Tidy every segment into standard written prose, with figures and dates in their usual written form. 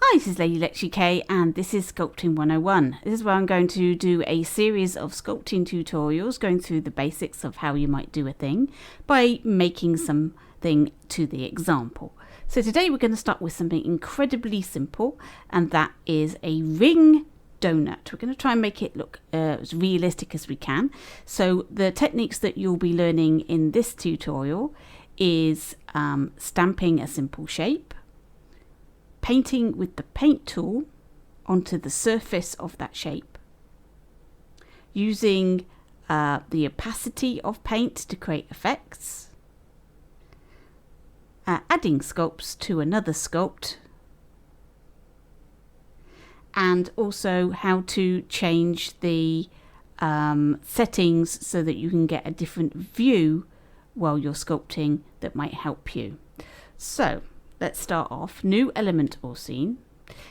Hi, this is Lady Lecture K and this is Sculpting 101. This is where I'm going to do a series of sculpting tutorials going through the basics of how you might do a thing by making something to the example. So today we're going to start with something incredibly simple, and that is a ring donut. We're going to try and make it look as realistic as we can. So the techniques that you'll be learning in this tutorial is stamping a simple shape, painting with the paint tool onto the surface of that shape, using the opacity of paint to create effects, adding sculpts to another sculpt, and also how to change the settings so that you can get a different view while you're sculpting that might help you. So let's start off. New element or scene.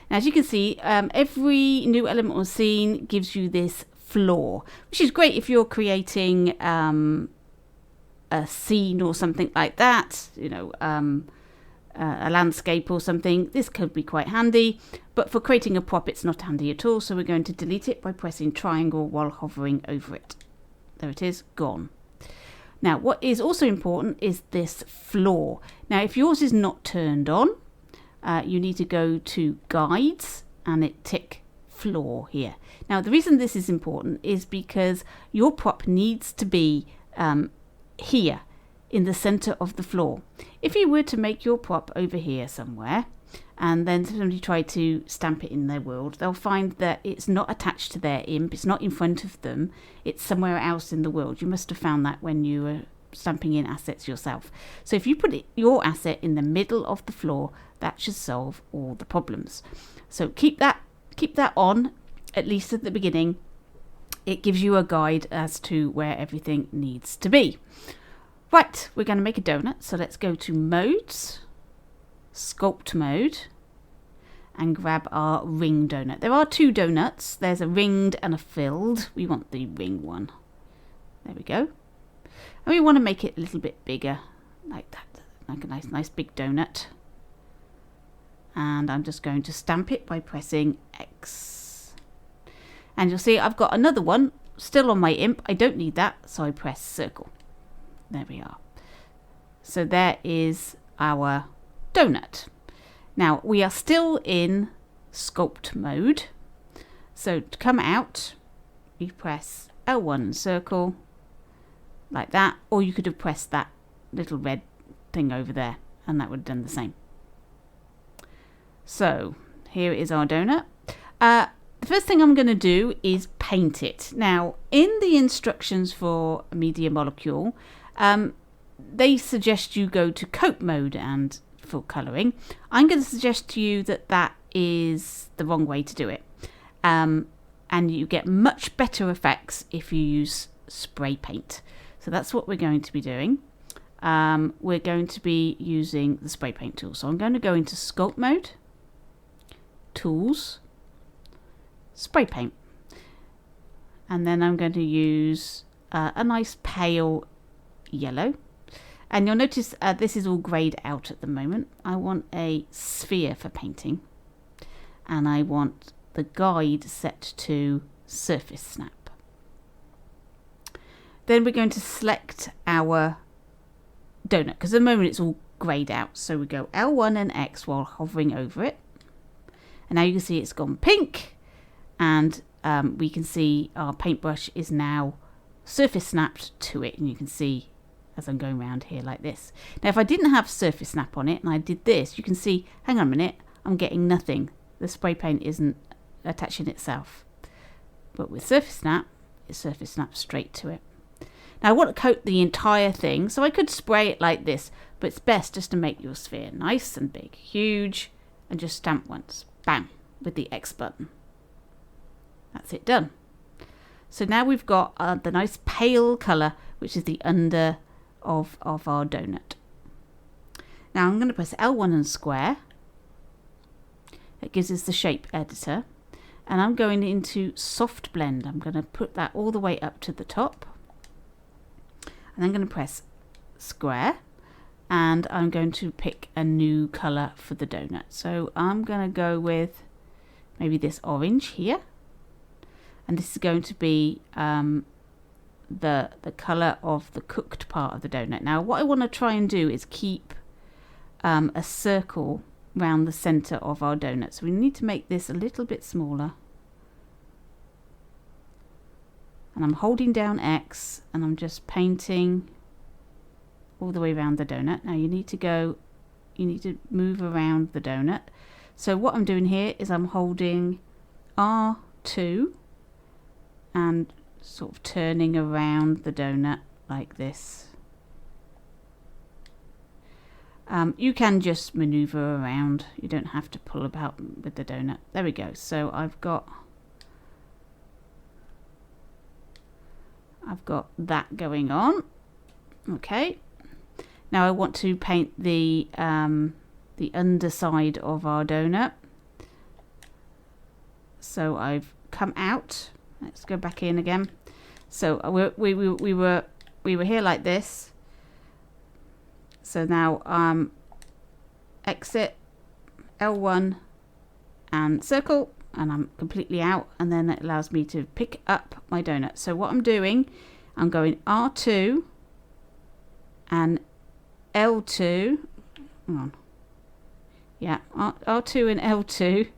Now, as you can see, every new element or scene gives you this floor, which is great if you're creating a scene or something like that, you know, a landscape or something. This could be quite handy, but for creating a prop it's not handy at all, so we're going to delete it by pressing triangle while hovering over it. There it is, gone. Now, what is also important is this floor. Now, if yours is not turned on, you need to go to guides and tick floor here. Now, the reason this is important is because your prop needs to be here in the center of the floor. If you were to make your prop over here somewhere and then somebody tried to stamp it in their world, they'll find that it's not attached to their imp, it's not in front of them, it's somewhere else in the world. You must have found that when you were stamping in assets yourself. So if you put your asset in the middle of the floor, that should solve all the problems. So keep that on, at least at the beginning. It gives you a guide as to where everything needs to be. Right, we're going to make a donut, so let's go to modes, sculpt mode, and grab our ring donut. There are two donuts. There's a ringed and a filled. We want the ring one. There we go. And we want to make it a little bit bigger, like that, like a nice big donut. And I'm just going to stamp it by pressing X. And you'll see I've got another one still on my imp. I don't need that, so I press circle. There we are. So there is our donut. Now we are still in sculpt mode. So to come out, you press L1 and circle like that, or you could have pressed that little red thing over there and that would have done the same. So here is our donut. The first thing I'm going to do is paint it. Now, in the instructions for a media molecule, they suggest you go to coat mode and for colouring. I'm going to suggest to you that that is the wrong way to do it. And you get much better effects if you use spray paint. So that's what we're going to be doing. We're going to be using the spray paint tool. So I'm going to go into sculpt mode, tools, spray paint, and then I'm going to use a nice pale yellow, and you'll notice this is all grayed out at the moment. I want a sphere for painting, and I want the guide set to surface snap. Then we're going to select our donut, because at the moment it's all grayed out, so we go L1 and X while hovering over it, and now you can see it's gone pink. And we can see our paintbrush is now surface snapped to it, and you can see as I'm going around here like this. Now if I didn't have surface snap on it and I did this, you can see, hang on a minute, I'm getting nothing. The spray paint isn't attaching itself. But with surface snap, it surface snaps straight to it. Now I want to coat the entire thing, so I could spray it like this, but it's best just to make your sphere nice and big, huge, and just stamp once, bam, with the X button. That's it done. So now we've got the nice pale colour, which is the under of our donut. Now I'm going to press L1 and square. It gives us the shape editor. And I'm going into soft blend. I'm going to put that all the way up to the top. And I'm going to press square. and I'm going to pick a new color for the donut. So I'm going to go with maybe this orange here, and this is going to be the color of the cooked part of the donut. Now what I want to try and do is keep a circle round the center of our donut, so we need to make this a little bit smaller, and I'm holding down X and I'm just painting all the way around the donut. Now you need to move around the donut. So what I'm doing here is I'm holding R2 and sort of turning around the donut like this. You can just maneuver around, you don't have to pull about with the donut. There we go. So I've got that going on. Okay, now I want to paint the underside of our donut. So I've come out. Let's go back in again. So we were here like this. So now exit, L1 and circle, and I'm completely out, and then it allows me to pick up my donut. So what I'm doing, I'm going R2 and L2. Hang on. Yeah, R2 and L2,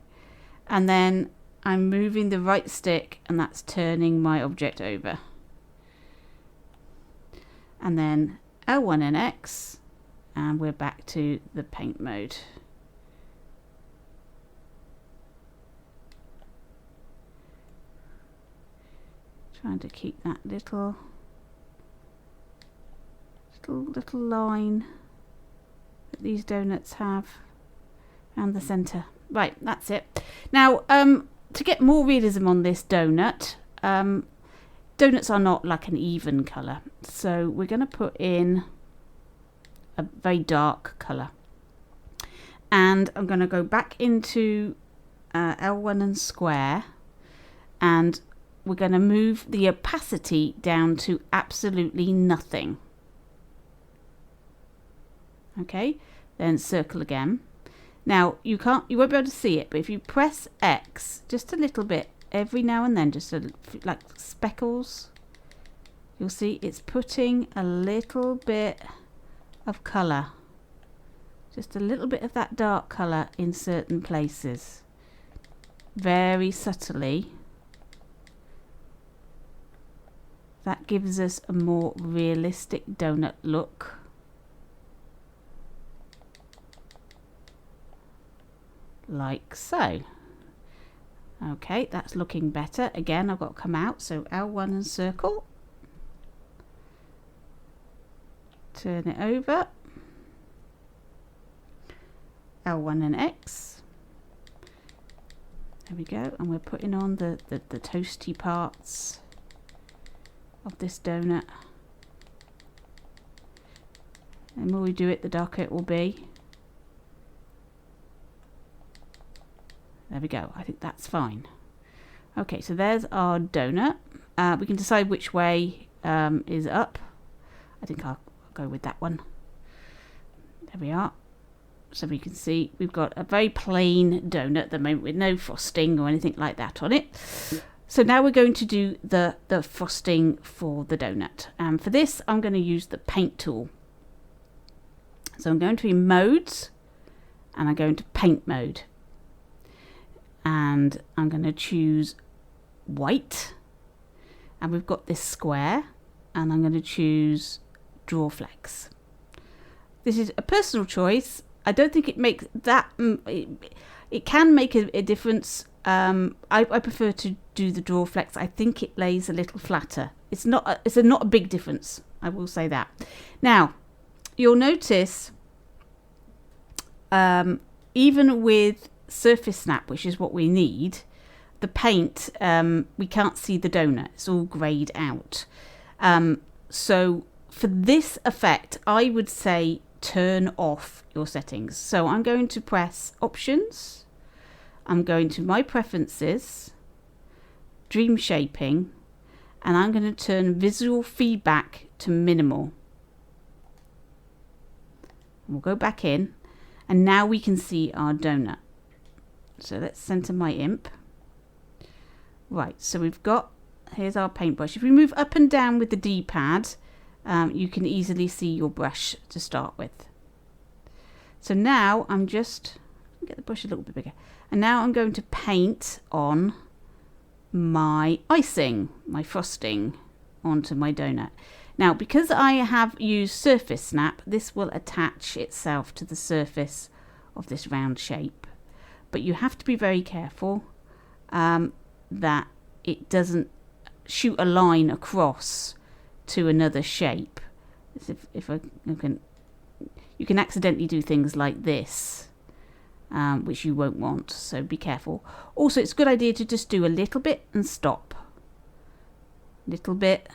and then I'm moving the right stick, and that's turning my object over. And then L1 and X, and we're back to the paint mode. Trying to keep that little line that these donuts have around the center. Right, that's it. Now, to get more realism on this donut, donuts are not like an even color, so we're going to put in a very dark color, and I'm going to go back into L1 and square, and we're going to move the opacity down to absolutely nothing. Okay, then circle again. Now you won't be able to see it, but if you press X just a little bit every now and then, just like speckles, you'll see it's putting a little bit of color, just a little bit of that dark color in certain places, very subtly. That gives us a more realistic donut look. Like so. Okay, that's looking better. Again, I've got to come out, so L1 and circle. Turn it over. L1 and X. There we go, and we're putting on the toasty parts of this donut. The more we do it, the darker it will be. There we go. I think that's fine. Okay, so there's our donut. We can decide which way is up. I think I'll go with that one. There we are. So we can see we've got a very plain donut at the moment with no frosting or anything like that on it. So now we're going to do the frosting for the donut. And for this, I'm going to use the paint tool. So I'm going to be modes, and I'm going to paint mode. And I'm going to choose white, and we've got this square, and I'm going to choose draw flex. This is a personal choice. I don't think it makes that it can make a difference. I prefer to do the draw flex. I think it lays a little flatter. It's not a big difference, I will say that. Now you'll notice even with surface snap, which is what we need, the paint, we can't see the donut, it's all grayed out. So for this effect, I would say turn off your settings. So I'm going to press options, I'm going to my preferences, dream shaping, and I'm going to turn visual feedback to minimal. We'll go back in, and now we can see our donut. So let's center my imp. Right, so we've got, here's our paintbrush. If we move up and down with the D-pad, you can easily see your brush to start with. So now I'm just, get the brush a little bit bigger. And now I'm going to paint on my icing, my frosting, onto my donut. Now, because I have used Surface Snap, this will attach itself to the surface of this round shape. But you have to be very careful that it doesn't shoot a line across to another shape. If I can, you can accidentally do things like this, which you won't want, so be careful. Also, it's a good idea to just do a little bit and stop. Little bit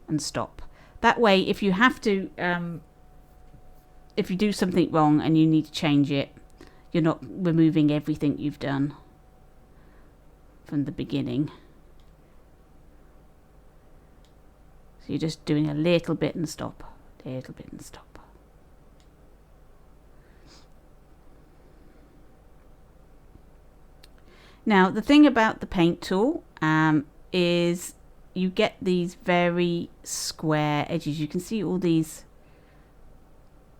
and stop. That way, if you have to, if you do something wrong and you need to change it, you're not removing everything you've done from the beginning. So you're just doing a little bit and stop. A little bit and stop. Now, the thing about the paint tool is you get these very square edges. You can see all these,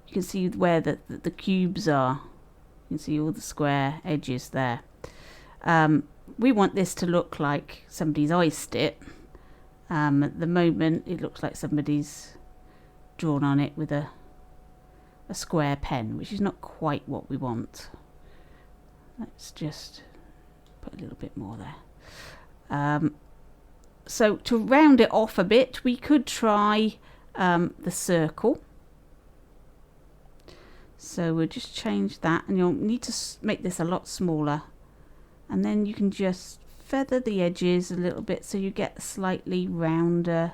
you can see where the cubes are. You can see all the square edges there. We want this to look like somebody's iced it. At the moment, it looks like somebody's drawn on it with a square pen, which is not quite what we want. Let's just put a little bit more there. So to round it off a bit, we could try the circle. So we'll just change that, and you'll need to make this a lot smaller, and then you can just feather the edges a little bit so you get slightly rounder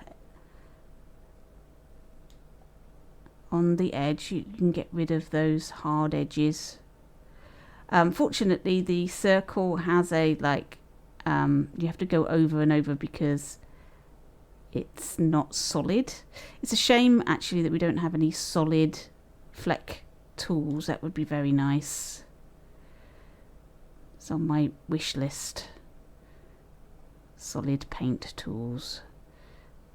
on the edge. You can get rid of those hard edges. Fortunately, the circle has a you have to go over and over because it's not solid. It's a shame actually that we don't have any solid fleck tools. That would be very nice. It's on my wish list. Solid paint tools.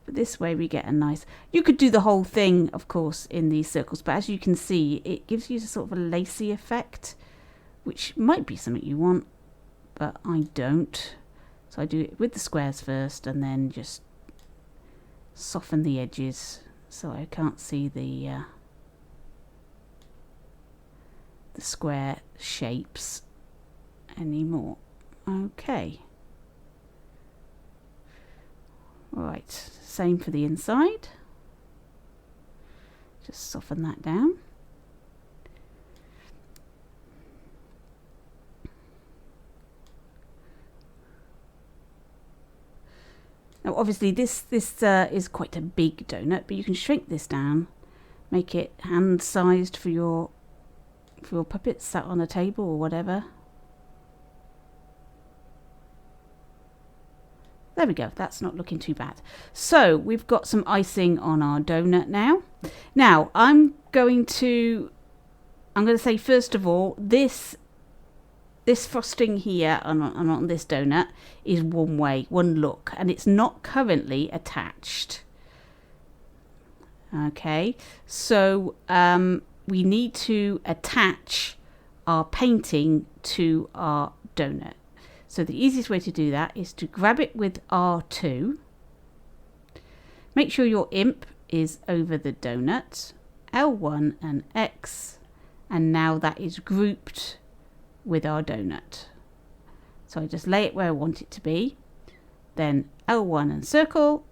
But this way we get a nice, you could do the whole thing of course in these circles, but as you can see it gives you a sort of a lacy effect, which might be something you want, but I don't. So I do it with the squares first and then just soften the edges so I can't see the square shapes anymore. Okay. Right, same for the inside. Just soften that down. Now obviously this is quite a big donut, but you can shrink this down, make it hand-sized for your puppets sat on a table or whatever. There we go, that's not looking too bad. So we've got some icing on our donut now. Now I'm going to say first of all, this frosting here on this donut is one way, one look, and it's not currently attached. Okay, so we need to attach our painting to our donut. So the easiest way to do that is to grab it with R2. Make sure your imp is over the donut, L1 and X, and now that is grouped with our donut. So I just lay it where I want it to be, then L1 and circle,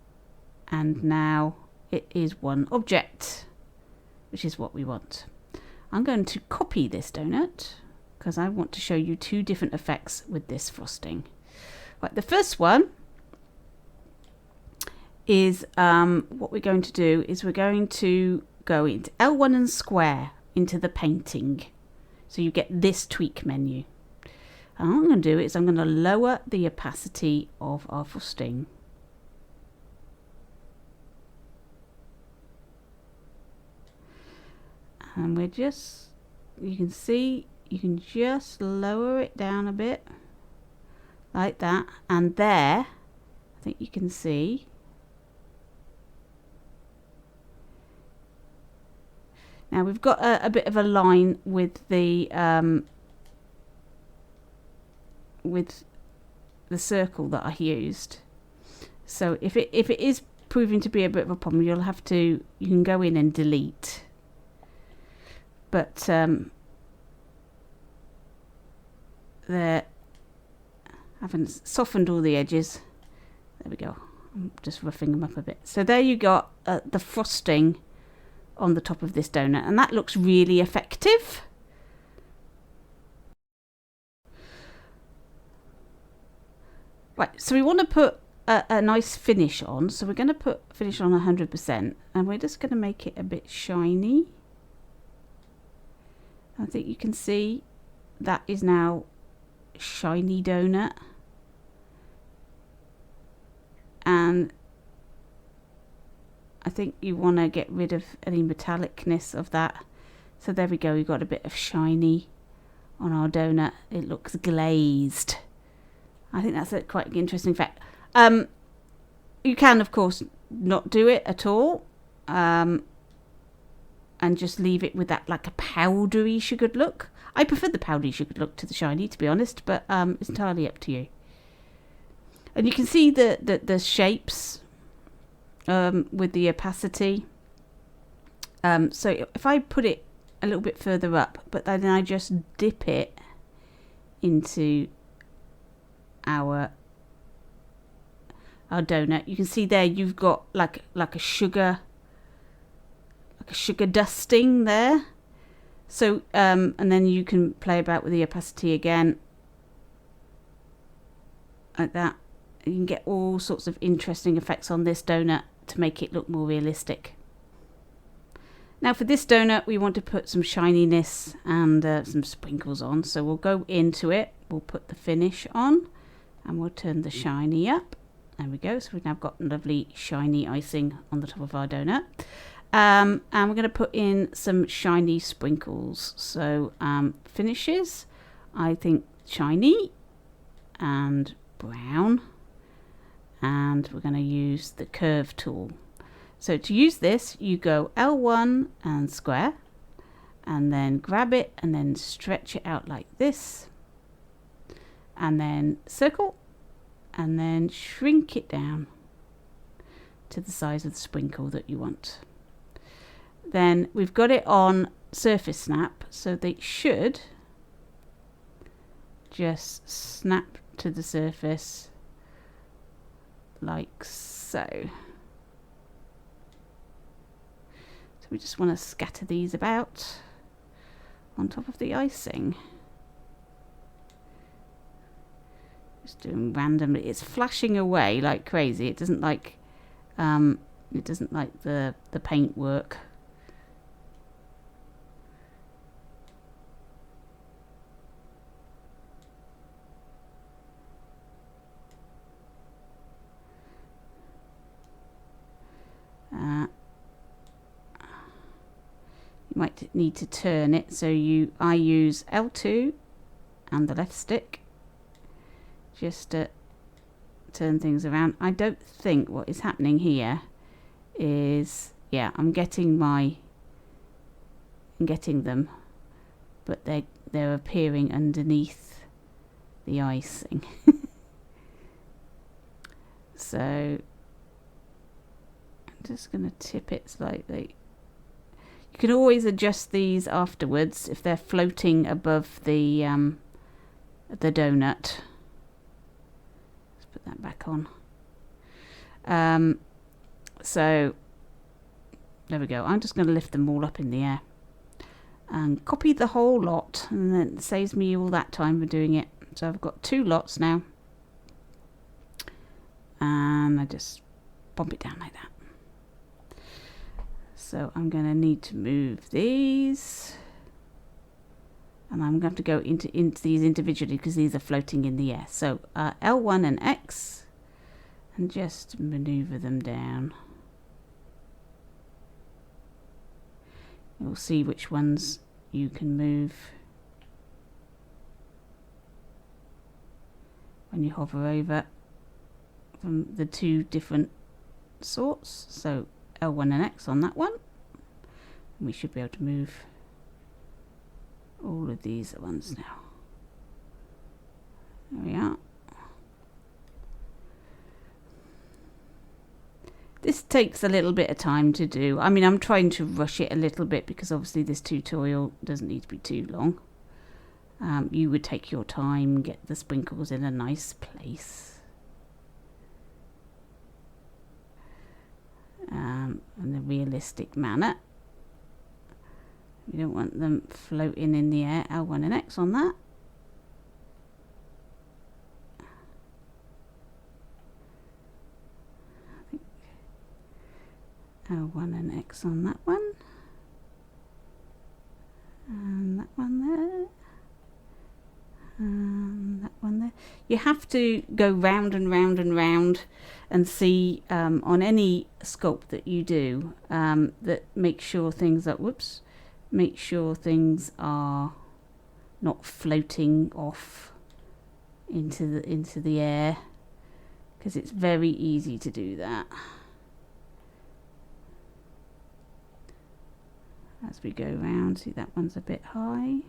and now it is one object, which is what we want. I'm going to copy this donut because I want to show you two different effects with this frosting. Right, the first one is what we're going to do is we're going to go into L1 and square into the painting. So you get this tweak menu. And what I'm going to do is I'm going to lower the opacity of our frosting. And we're just, you can see, you can just lower it down a bit like that, and there I think you can see now we've got a bit of a line with the circle that I used. So if it is proving to be a bit of a problem, you can go in and delete. But there, I haven't softened all the edges. There we go. I'm just roughing them up a bit. So there you got the frosting on the top of this donut, and that looks really effective. Right, so we want to put a nice finish on, so we're going to put finish on 100%, and we're just going to make it a bit shiny. I think you can see that is now shiny donut, and I think you want to get rid of any metallicness of that. So there we go, we've got a bit of shiny on our donut. It looks glazed. I think that's a quite interesting fact. You can, of course, not do it at all, and just leave it with that like a powdery sugared look. I prefer the powdery sugared look to the shiny, to be honest, but it's entirely up to you. And you can see the shapes with the opacity. So if I put it a little bit further up, but then I just dip it into our donut, you can see there you've got like a sugar dusting there. So and then you can play about with the opacity again like that. You can get all sorts of interesting effects on this donut to make it look more realistic. Now for this donut we want to put some shininess and some sprinkles on, so we'll go into it, we'll put the finish on, and we'll turn the shiny up. There we go, so we've now got lovely shiny icing on the top of our donut. And we're going to put in some shiny sprinkles. So finishes, I think shiny and brown, and we're going to use the curve tool. So to use this, you go L1 and square, and then grab it and then stretch it out like this, and then circle, and then shrink it down to the size of the sprinkle that you want. Then we've got it on surface snap, so they should just snap to the surface like so. So we just want to scatter these about on top of the icing. Just doing randomly. It's flashing away like crazy. It doesn't like the paint work. You might need to turn it, so I use L2 and the left stick just to turn things around. I don't think what is happening here is, yeah, I'm getting them, but they're appearing underneath the icing. So I'm just going to tip it slightly. You can always adjust these afterwards if they're floating above the donut. Let's put that back on. So there we go. I'm just going to lift them all up in the air and copy the whole lot, and then it saves me all that time for doing it. So I've got 2 lots now, and I just bump it down like that. So I'm going to need to move these, and I'm going to go into these individually because these are floating in the air. So L1 and X, and just maneuver them down. You'll see which ones you can move when you hover over from the two different sorts. So L1 and X on that one. We should be able to move all of these at once now. There we are. This takes a little bit of time to do. I mean, I'm trying to rush it a little bit because obviously this tutorial doesn't need to be too long. You would take your time, get the sprinkles in a nice place. In a realistic manner. We don't want them floating in the air. L1 and X on that. L1 and X on that one. And that one there. And that one there. You have to go round and round and round and see on any sculpt that you do that make sure things are, make sure things are not floating off into the air, because it's very easy to do that. As we go round, see that one's a bit high.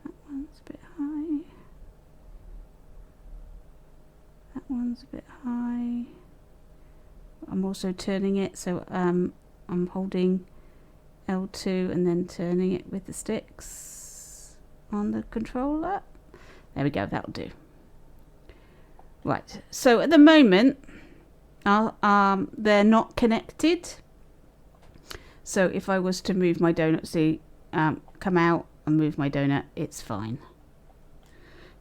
That one's a bit high. That one's a bit high. I'm also turning it, so I'm holding L2 and then turning it with the sticks on the controller. There we go, that'll do. Right, so at the moment, they're not connected. So if I was to move my donut, see, come out and move my donut, it's fine.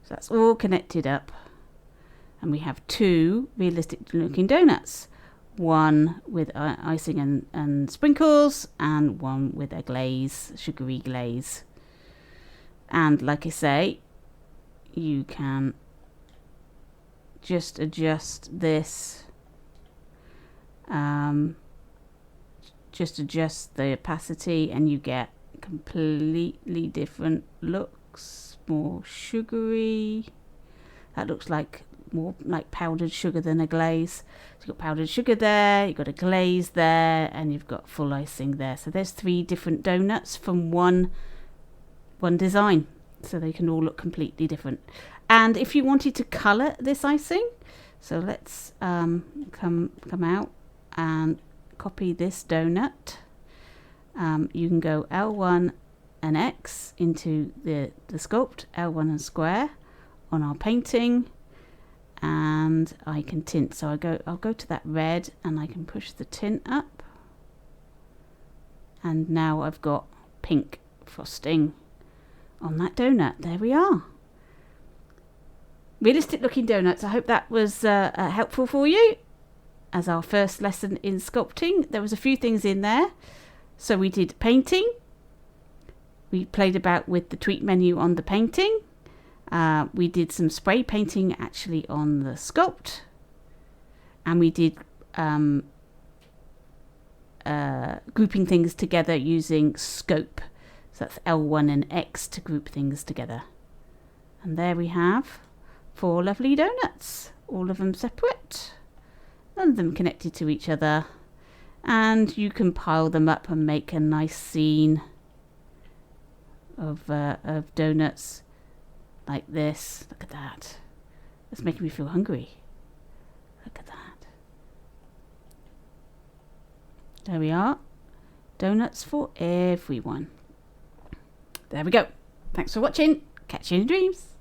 So that's all connected up. And we have two realistic looking donuts. One with icing and sprinkles, and one with a glaze, sugary glaze. And like I say, you can just adjust this. Just adjust the opacity and you get completely different looks. More sugary. That looks like more like powdered sugar than a glaze. So you've got powdered sugar there, you've got a glaze there, and you've got full icing there. So there's 3 different donuts from one design. So they can all look completely different. And if you wanted to colour this icing, so let's come out and copy this donut. You can go L1 and X into the sculpt, L1 and square on our painting, and I can tint. So I'll go to that red and I can push the tint up, and now I've got pink frosting on that donut. There we are. Realistic looking donuts. I hope that was helpful for you as our first lesson in sculpting. There was a few things in there. So we did painting. We played about with the tweak menu on the painting. We did some spray painting actually on the sculpt. And we did grouping things together using scope. So that's L1 and X to group things together. And there we have 4 lovely donuts, all of them separate, none of them connected to each other, and you can pile them up and make a nice scene of donuts like this. Look at that. That's making me feel hungry. Look at that. There we are. Donuts for everyone. There we go. Thanks for watching. Catch you in your dreams.